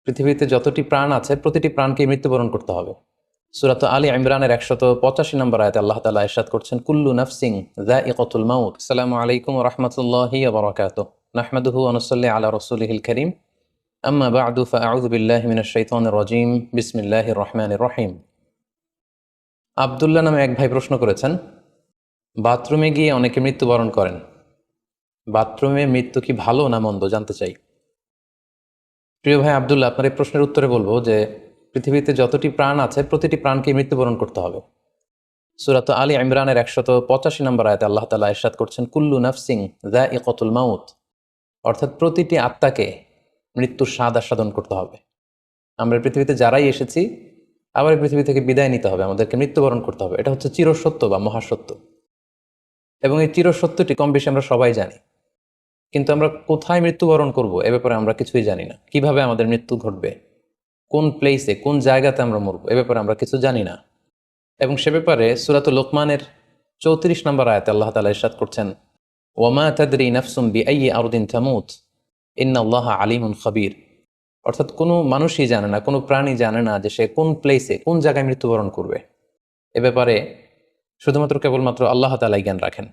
পৃথিবীতে যতটি প্রাণ আছে প্রতিটি প্রাণকে মৃত্যুবরণ করতে হবে। সূরা আলী ইমরানের 185 নম্বর আয়াতে আল্লাহ তাআলা ইরশাদ করছেন, কুল্লু নাফসিন যায়িকাতুল মাউত। আসসালামু আলাইকুম ওয়া রাহমাতুল্লাহি ওয়া বারাকাতুহু। নাহমাদুহু ওয়া নুসাল্লি আলা রাসূলিহিল কারীম। আম্মা বা'দু ফাআউযু বিল্লাহি মিনাশ শাইতানির রাজীম। বিসমিল্লাহির রহমানির রহিম। আব্দুল্লাহ নামে এক ভাই প্রশ্ন করেছেন, বাথরুমে গিয়ে অনেকে মৃত্যুবরণ করেন। বাথরুমে মৃত্যু কি ভালো না মন্দ জানতে চাই। প্রিয় ভাই আব্দুল্লাহ, আপনার এই প্রশ্নের উত্তরে বলবো যে পৃথিবীতে যতটি প্রাণ আছে প্রতিটি প্রাণকে মৃত্যুবরণ করতে হবে। সূরা আলী ইমরানের 185 নম্বর আয়াতে আল্লাহ তাআলা ইরশাদ করছেন, কুল্লু নাফসিন যায়িকাতুল মাউত। অর্থাৎ প্রতিটি আত্মাকে মৃত্যুর স্বাদ আস্বাদন করতে হবে। আমরা পৃথিবীতে যারাই এসেছি আবার এই পৃথিবী থেকে বিদায় নিতে হবে, আমাদেরকে মৃত্যুবরণ করতে হবে। এটা হচ্ছে চিরসত্য বা মহাসত্য, এবং এই চিরসত্যটি কম বেশি আমরা সবাই জানি। কিন্তু আমরা কোথায় মৃত্যুবরণ করব এ ব্যাপারে আমরা কিছুই জানি না। কিভাবে আমাদের মৃত্যু ঘটবে, কোন প্লেসে, কোন জায়গাতে আমরা মরব, এ ব্যাপারে আমরা কিছু জানি না। এবং সে ব্যাপারে সূরাতুল লোকমানের 34 নম্বর আয়াতে আল্লাহ তাআলা ইরশাদ করছেন, ওয়ামা তাদরি নাফসুম বিআইয়ি আরদিন তামুত ইন্নাল্লাহা আলিমুন খাবীর। অর্থাৎ কোনো মানুষই জানে না, কোনো প্রাণী জানে না যে সে কোন প্লেসে, কোন জায়গায় মৃত্যুবরণ করবে। এ ব্যাপারে শুধুমাত্র কেবলমাত্র আল্লাহ তাআলাই জ্ঞান রাখেন।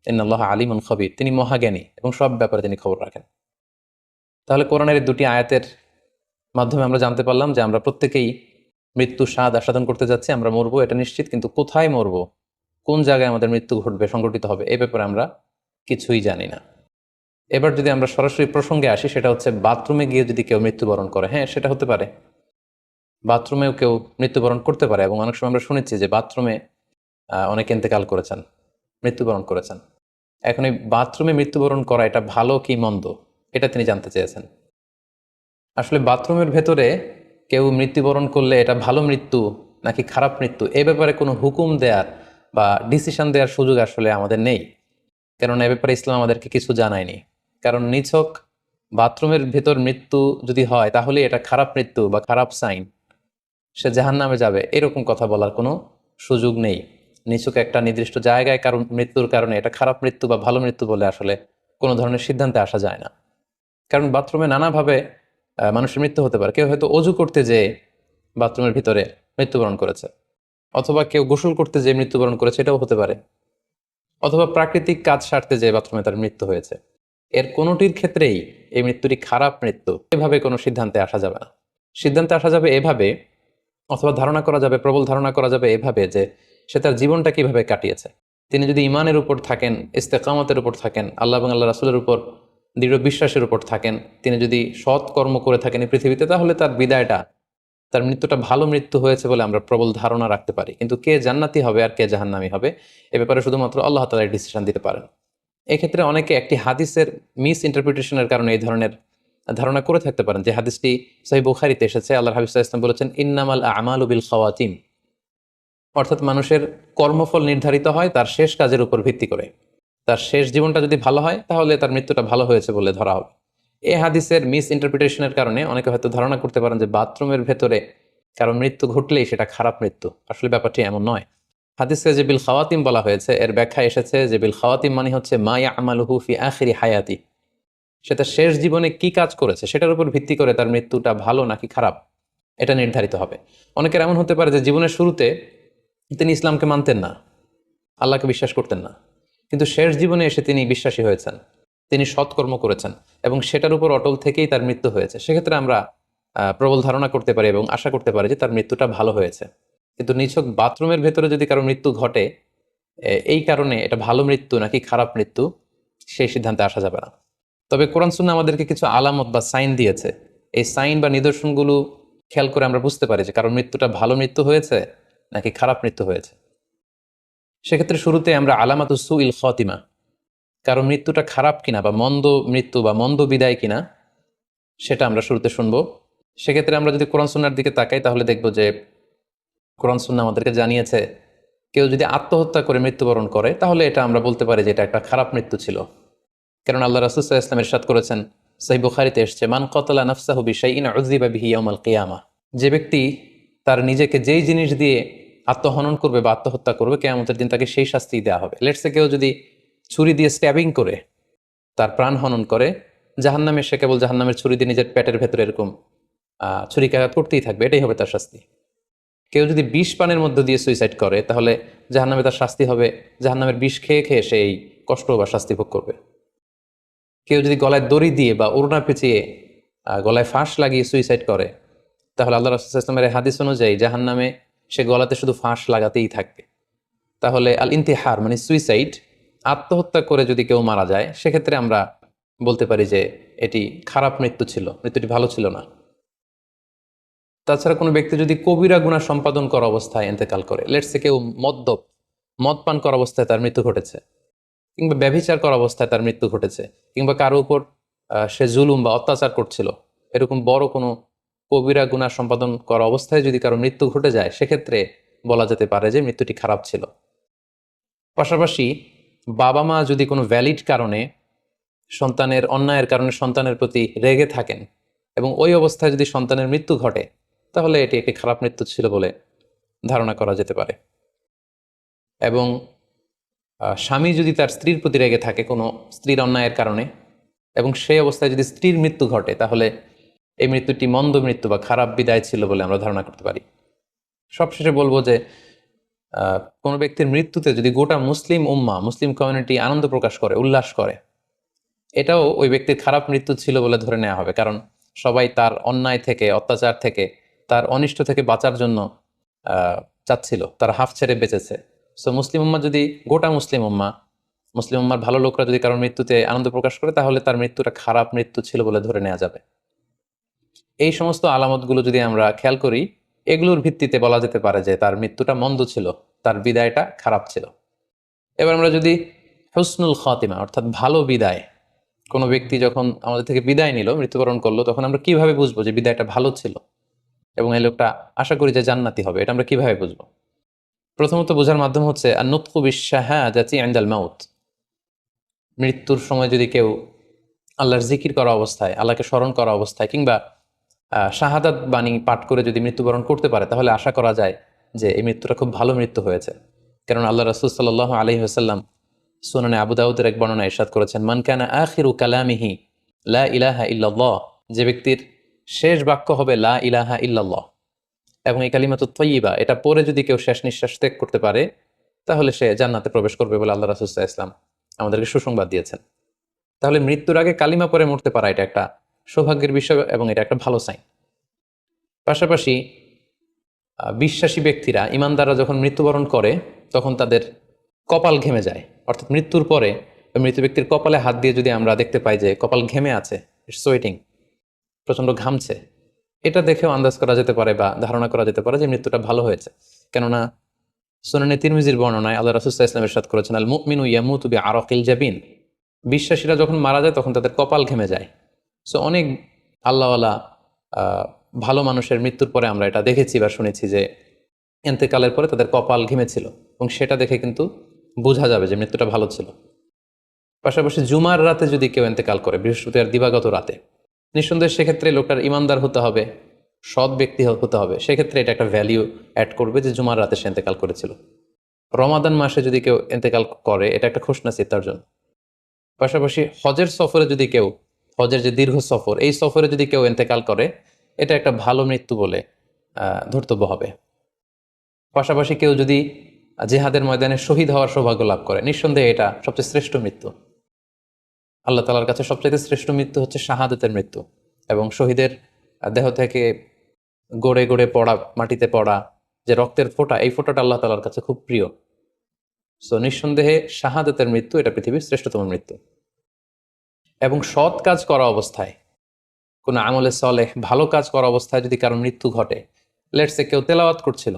ইন্নাল্লাহা আলিমুন খাবীর, তিনি মহাজ্ঞানী এবং সব ব্যাপারে তিনি খবর রাখেন। তাহলে কোরআনের এই দুটি আয়াতের মাধ্যমে আমরা জানতে পারলাম যে আমরা প্রত্যেকেই মৃত্যু স্বাদ আস্বাদন করতে যাচ্ছি, আমরা মরবো এটা নিশ্চিত, কিন্তু কোথায় মরবো, কোন জায়গায় আমাদের মৃত্যু ঘটবে, সংঘটিত হবে, এই ব্যাপারে আমরা কিছুই জানি না। এবার যদি আমরা সরাসরি প্রসঙ্গে আসি, সেটা হচ্ছে বাথরুমে গিয়ে যদি কেউ মৃত্যুবরণ করে, হ্যাঁ সেটা হতে পারে। বাথরুমেও কেউ মৃত্যুবরণ করতে পারে, এবং অনেক সময় আমরা শুনেছি যে বাথরুমে অনেকে ইন্তেকাল করেছেন, মৃত্যুবরণ করেছেন। এখন এই বাথরুমে মৃত্যুবরণ করা এটা ভালো কি মন্দ, এটা তিনি জানতে চেয়েছেন। আসলে বাথরুমের ভেতরে কেউ মৃত্যুবরণ করলে এটা ভালো মৃত্যু নাকি খারাপ মৃত্যু, এ ব্যাপারে কোনো হুকুম দেওয়ার বা ডিসিশন দেওয়ার সুযোগ আসলে আমাদের নেই। কেননা এ ব্যাপারে ইসলাম আমাদেরকে কিছু জানায়নি। কারণ নিছক বাথরুমের ভেতর মৃত্যু যদি হয় তাহলে এটা খারাপ মৃত্যু বা খারাপ সাইন, সে জাহান্নামে যাবে, এরকম কথা বলার কোনো সুযোগ নেই। নিছক একটা নির্দিষ্ট জায়গায় কারণ মৃত্যুর কারণে এটা খারাপ মৃত্যু বা ভালো মৃত্যু বলে আসলে কোনো ধরনের সিদ্ধান্তে আসা যায় না। কারণ বাথরুমে নানাভাবে মানুষের মৃত্যু হতে পারে। কেউ হয়তো অজু করতে যেয়ে বাথরুমের ভিতরে মৃত্যুবরণ করেছে, অথবা কেউ গোসল করতে যেয়ে মৃত্যুবরণ করেছে, এটাও হতে পারে, অথবা প্রাকৃতিক কাজ সারতে যেয়ে বাথরুমে তার মৃত্যু হয়েছে। এর কোনোটির ক্ষেত্রেই এই মৃত্যুটি খারাপ মৃত্যু এভাবে কোনো সিদ্ধান্তে আসা যাবে না। সিদ্ধান্তে আসা যাবে এভাবে, অথবা ধারণা করা যাবে, প্রবল ধারণা করা যাবে এভাবে যে সে তার জীবনটা কিভাবে কাটিয়েছে। তিনি যদি ইমানের উপর থাকেন, ইস্তেকামতের উপর থাকেন, আল্লাহ এবং আল্লাহ রাসূলের উপর দৃঢ় বিশ্বাসের উপর থাকেন, তিনি যদি সৎ কর্ম করে থাকেন এই পৃথিবীতে, তাহলে তার বিদায়টা, তার মৃত্যুটা ভালো মৃত্যু হয়েছে বলে আমরা প্রবল ধারণা রাখতে পারি। কিন্তু কে জান্নাতি হবে আর কে জাহান্নামী হবে এ ব্যাপারে শুধুমাত্র আল্লাহ তাআলা ডিসিশন দিতে পারেন। এক্ষেত্রে অনেকে একটি হাদিসের মিস ইন্টারপ্রিটেশনের কারণে এই ধরনের ধারণা করে থাকতে পারেন, যে হাদিসটি সহিহ বুখারীতে এসেছে। আল্লাহর হাবিব সাল্লাল্লাহু আলাইহি ওয়াসাল্লাম বলেছেন, ইন্নামাল আমালু বিল খাওয়াতিম। অর্থাৎ মানুষের কর্মফল নির্ধারিত হয় তার শেষ কাজের উপর ভিত্তি করে। তার শেষ জীবনটা যদি ভালো হয় তাহলে তার মৃত্যুটা ভালো হয়েছে বলে ধরা হবে। এই হাদিসের মিস ইন্টারপ্রিটেশনের কারণে অনেকে হয়তো ধারণা করতে পারেন যে বাথরুমের ভেতরে কারো মৃত্যু ঘটলেই সেটা খারাপ মৃত্যু। আসলে ব্যাপারটি এমন নয়। হাদিসে যে বিল খাওয়াতিম বলা হয়েছে, এর ব্যাখ্যা এসেছে যে বিল খাওয়াতিম মানে হচ্ছে মা ইয়ামালুহু ফি আখিরি হায়াতি। সেটা শেষ জীবনে কি কাজ করেছে সেটার উপর ভিত্তি করে তার মৃত্যুটা ভালো নাকি খারাপ এটা নির্ধারিত হবে। অনেকের এমন হতে পারে যে জীবনের শুরুতে তিনি ইসলামকে মানতেন না, আল্লাহকে বিশ্বাস করতেন না, কিন্তু শেষ জীবনে এসে তিনি বিশ্বাসী হয়েছেন, তিনি সৎকর্ম করেছেন এবং সেটার উপর অটল থেকেই তার মৃত্যু হয়েছে। সেক্ষেত্রে আমরা প্রবল ধারণা করতে পারি এবং আশা করতে পারি যে তার মৃত্যুটা ভালো হয়েছে। কিন্তু নিছক বাথরুমের ভেতরে যদি কারো মৃত্যু ঘটে, এই কারণে এটা ভালো মৃত্যু নাকি খারাপ মৃত্যু সেই সিদ্ধান্তে আসা যাবে না। তবে কোরআন সুন্নাহ আমাদেরকে কিছু আলামত বা সাইন দিয়েছে। এই সাইন বা নিদর্শনগুলো খেয়াল করে আমরা বুঝতে পারি যে কারো মৃত্যুটা ভালো মৃত্যু হয়েছে নাকি খারাপ মৃত্যু হয়েছে। সেক্ষেত্রে শুরুতে আমরা আলামাতু সুইল খাতিমা, কারো মৃত্যুটা খারাপ কিনা বা মন্দ মৃত্যু বা মন্দ বিদায় কিনা সেটা আমরা শুরুতে শুনবো। সেক্ষেত্রে আমরা যদি কোরআন সুন্নাহর দিকে তাকাই তাহলে দেখব যে কোরআন সুন্নাহ আমাদেরকে জানিয়েছে কেউ যদি আত্মহত্যা করে মৃত্যুবরণ করে তাহলে এটা আমরা বলতে পারি যে এটা একটা খারাপ মৃত্যু ছিল। কারণ আল্লাহ রাসূল সাল্লাল্লাহু আলাইহি ওয়াসাল্লাম ইরশাদ করেছেন, সহিহ বুখারীতে এসেছে, মান কাতালা নাফসাহু বিশাইইন উযিবা বিহি ইয়াউমাল কিয়ামাহ। যে ব্যক্তি তার নিজেকে যেই জিনিস দিয়ে আত্মহনন করবে বা আত্মহত্যা করবে, কিয়ামতের দিন তাকে সেই শাস্তি দেওয়া হবে। লেটস সে কেউ যদি ছুরি দিয়ে স্ট্যাবিং করে তার প্রাণ হনন করে, জাহান্নামে সে কেবল জাহান্নামের ছুরি দিয়ে নিজের পেটের ভেতরে এরকম ছুরিকাঘাত করতেই থাকবে, এটাই হবে তার শাস্তি। কেউ যদি বিষ পানের মধ্য দিয়ে সুইসাইড করে তাহলে জাহান্নামে তার শাস্তি হবে জাহান্নামের বিষ খেয়ে খেয়ে সেই কষ্ট বা শাস্তি ভোগ করবে। কেউ যদি গলায় দড়ি দিয়ে বা ওড়না পেঁচিয়ে গলায় ফাঁস লাগিয়ে সুইসাইড করে তাহলে আল্লাহ রাসূল সাল্লাল্লাহু আলাইহি ওয়াসাল্লামের হাদিস অনুযায়ী জাহান্নামে সে গলাতে শুধু ফাঁস লাগাতেই থাকবে। তাহলে আল ইন্তিহার মানে সুইসাইড, আত্মহত্যা করে যদি কেউ মারা যায় সেক্ষেত্রে আমরা বলতে পারি যে এটি খারাপ মৃত্যু ছিল, মৃত্যুটি ভালো ছিল না। তাছাড়া কোনো ব্যক্তি যদি কবিরা গুনাহ সম্পাদন করা অবস্থায় ইন্তেকাল করে, লেটসে কেউ মদ পান করা অবস্থায় তার মৃত্যু ঘটেছে, কিংবা ব্যভিচার করা অবস্থায় তার মৃত্যু ঘটেছে, কিংবা কারো উপর সে জুলুম বা অত্যাচার করছিল, এরকম বড় কোনো কবিরা গুনাহ সম্পাদন করা অবস্থায় যদি কারো মৃত্যু ঘটে যায় সেক্ষেত্রে বলা যেতে পারে যে মৃত্যুটি খারাপ ছিল। পাশাপাশি বাবা মা যদি কোনো ভ্যালিড কারণে সন্তানের অন্যায়ের কারণে সন্তানের প্রতি রেগে থাকেন এবং ওই অবস্থায় যদি সন্তানের মৃত্যু ঘটে তাহলে এটি একটি খারাপ মৃত্যু ছিল বলে ধারণা করা যেতে পারে। এবং স্বামী যদি তার স্ত্রীর প্রতি রেগে থাকে কোনো স্ত্রীর অন্যায়ের কারণে এবং সেই অবস্থায় যদি স্ত্রীর মৃত্যু ঘটে তাহলে এই মৃত্যুটি মন্দ মৃত্যু বা খারাপ বিদায় ছিল বলে আমরা ধারণা করতে পারি। সবশেষে বলবো যে কোনো ব্যক্তির মৃত্যুতে যদি গোটা মুসলিম কমিউনিটি আনন্দ প্রকাশ করে, উল্লাস করে, এটাও ওই ব্যক্তির খারাপ মৃত্যু ছিল বলে ধরে নেওয়া হবে, কারণ সবাই তার অন্যায় থেকে, অত্যাচার থেকে, তার অনিষ্ট থেকে বাঁচার জন্য চাচ্ছিল, তার হাফ ছেড়ে বেঁচেছে। সো গোটা মুসলিম উম্মার ভালো লোকরা যদি কারোর মৃত্যুতে আনন্দ প্রকাশ করে তাহলে তার মৃত্যুটা খারাপ মৃত্যু ছিল বলে ধরে নেওয়া যাবে। এই সমস্ত আলামতগুলো যদি আমরা খেয়াল করি, এগুলোর ভিত্তিতে বলা যেতে পারে যে তার মৃত্যুটা মন্দ ছিল, তার বিদায়টা খারাপ ছিল। এবার আমরা যদি হুসনুল খাতিমা অর্থাৎ ভালো বিদায়, কোনো ব্যক্তি যখন আমাদের থেকে বিদায় নিল, মৃত্যুবরণ করলো, তখন আমরা কিভাবে বুঝবো যে বিদায়টা ভালো ছিল এবং এই লোকটা আশা করি যে জান্নাতি হবে, এটা আমরা কিভাবে বুঝবো? প্রথমত বোঝার মাধ্যম হচ্ছে আন-নুতকু বিশ-শাহাদাতি ইনদাল মাউত। মৃত্যুর সময় যদি কেউ আল্লাহর জিকির করা অবস্থায়, আল্লাহকে স্মরণ করা অবস্থায় কিংবা শাহাদাত বাণী পাঠ করে যদি মৃত্যুবরণ করতে পারে তাহলে আশা করা যায় যে এই মৃত্যুটা খুব ভালো মৃত্যু হয়েছে। কারণ আল্লাহ রাসূল সাল্লাল্লাহু আলাইহি ওয়াসাল্লাম সুনানে আবু দাউদের এক বর্ণনায় ইরশাদ করেছেন, মান কানা আখিরু কালামিহি লা ইলাহা ইল্লাল্লাহ, যে ব্যক্তির শেষ বাক্য হবে লা ইলাহা ইল্লাল্লাহ এবং এই কালিমাতুত তাইয়্যিবা, এটা পরে যদি কেউ শেষ নিঃশ্বাস ত্যাগ করতে পারে তাহলে সে জান্নাতে প্রবেশ করবে বলে আল্লাহ রাসূল সাল্লাল্লাহু আলাইহি ওয়াসাল্লাম আমাদেরকে সুসংবাদ দিয়েছেন। তাহলে মৃত্যুর আগে কালিমা পরে মরতে পারা এটা একটা সৌভাগ্যের বিষয় এবং এটা একটা ভালো সাইন। পাশাপাশি বিশ্বাসী ব্যক্তিরা, ইমানদাররা যখন মৃত্যুবরণ করে তখন তাদের কপাল ঘেমে যায়, অর্থাৎ মৃত্যুর পরে মৃত ব্যক্তির কপালে হাত দিয়ে যদি আমরা দেখতে পাই যে কপাল ঘেমে আছে, ইটস সোয়েটিং, প্রচণ্ড ঘামছে, এটা দেখেও আন্দাজ করা যেতে পারে বা ধারণা করা যেতে পারে যে মৃত্যুটা ভালো হয়েছে। কেননা সুনানে তিরমিজির বর্ণনায় আল্লাহ রাসূল সাল্লাল্লাহু আলাইহি ওয়াসাল্লাম ইরশাদ করেছেন, আল মুমিনু ইয়ামুতু বিআরাকিল জাবিন, বিশ্বাসীরা যখন মারা যায় তখন তাদের কপাল ঘেমে যায়। সো অনেক আল্লাহওয়ালা ভালো মানুষের মৃত্যুর পরে আমরা এটা দেখেছি বা শুনেছি যে এন্তেকালের পরে তাদের কপাল ঘেমেছিল এবং সেটা দেখে কিন্তু বোঝা যাবে যে মৃত্যুটা ভালো ছিল। পাশাপাশি জুমার রাতে যদি কেউ এন্তেকাল করে, বৃহস্পতিবার দিবাগত রাতে, নিঃসন্দেহে সেক্ষেত্রে লোকটার ইমানদার হতে হবে, সৎ ব্যক্তি হতে হবে, সেক্ষেত্রে এটা একটা ভ্যালিউ অ্যাড করবে যে জুমার রাতে সে এন্তেকাল করেছিল। রমাদান মাসে যদি কেউ এন্তেকাল করে এটা একটা খুশনসিব তার জন্য। পাশাপাশি হজের সফরে যদি কেউ, হজের যে দীর্ঘ সফর, এই সফরে যদি কেউ এন্তেকাল করে এটা একটা ভালো মৃত্যু বলে ধর্তব্য হবে। পাশাপাশি কেউ যদি জিহাদের ময়দানে শহীদ হওয়ার সৌভাগ্য লাভ করে, নিঃসন্দেহে এটা সবচেয়ে শ্রেষ্ঠ মৃত্যু। আল্লাহ তাআলার কাছে সবচেয়ে শ্রেষ্ঠ মৃত্যু হচ্ছে শাহাদাতের মৃত্যু, এবং শহীদের দেহ থেকে গড়ে গড়ে পড়া, মাটিতে পড়া যে রক্তের ফোঁটা, এই ফোঁটাটা আল্লাহ তাআলার কাছে খুব প্রিয়। সো নিঃসন্দেহে শাহাদাতের মৃত্যু এটা পৃথিবীর শ্রেষ্ঠতম মৃত্যু। এবং সৎ কাজ করা অবস্থায়, কোনো আমলে সলেহ ভালো কাজ করা অবস্থায় যদি কারো মৃত্যু ঘটে, লেটস সে কেউ তেলাওয়াত করছিল,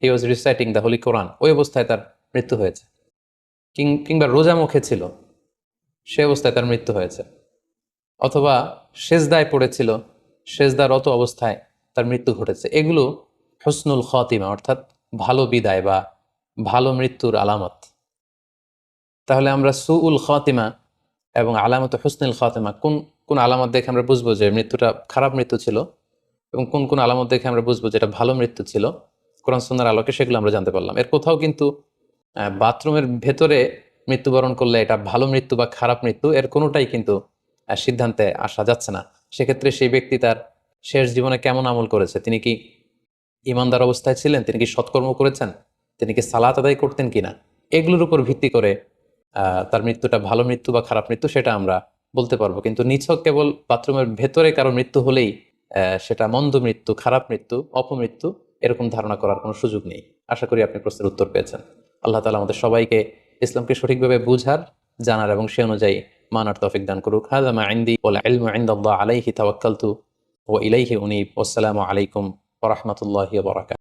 হি ওয়াজ রিসাইটিং দ্য হোলি কোরআন, ওই অবস্থায় তার মৃত্যু হয়েছে, কিংবা রোজা মুখে ছিল, সে অবস্থায় তার মৃত্যু হয়েছে, অথবা সেজদায় পড়েছিল, সেজদারত অবস্থায় তার মৃত্যু ঘটেছে, এগুলো হুসনুল খাতিমা অর্থাৎ ভালো বিদায় বা ভালো মৃত্যুর আলামত। তাহলে আমরা সুউল খাতিমা এবং আলামত হুসনুল খাতিমা কোন কোন আলামত দেখে আমরা বুঝবো যে মৃত্যুটা খারাপ মৃত্যু ছিল এবং কোন কোন আলামত দেখে আমরা বুঝবো যে এটা ভালো মৃত্যু ছিল, কোরআন সুন্নাহর আলোকে সেগুলো আমরা জানতে পারলাম। এর কোথাও কিন্তু বাথরুমের ভেতরে মৃত্যুবরণ করলে এটা ভালো মৃত্যু বা খারাপ মৃত্যু, এর কোনোটাই কিন্তু সিদ্ধান্তে আসা যাচ্ছে না। সেক্ষেত্রে সেই ব্যক্তি তার শেষ জীবনে কেমন আমল করেছে, তিনি কি ইমানদার অবস্থায় ছিলেন, তিনি কি সৎকর্ম করেছেন, তিনি কি সালাত আদায় করতেন কিনা, এগুলোর উপর ভিত্তি করে তার মৃত্যুটা ভালো মৃত্যু বা খারাপ মৃত্যু সেটা আমরা বলতে পারবো। কিন্তু নিছক কেবল বাথরুমের ভেতরে কারো মৃত্যু হলেই সেটা মন্দ মৃত্যু, খারাপ মৃত্যু, অপমৃত্যু, এরকম ধারণা করার কোনো সুযোগ নেই। আশা করি আপনি প্রশ্নের উত্তর পেয়েছেন। আল্লাহ তাআলা আমাদের সবাইকে ইসলামকে সঠিকভাবে বুঝার, জানার এবং সে অনুযায়ী মানার তৌফিক দান করুক। হাযা মা ইনদি ওয়াল ইলমু ইনদাল্লাহ আলাইহি তাওয়াক্কালতু ওয়া ইলাইহি উনীব। ওয়াসসালামু আলাইকুম ওয়া রাহমাতুল্লাহি ওয়া বারাকাতুহু।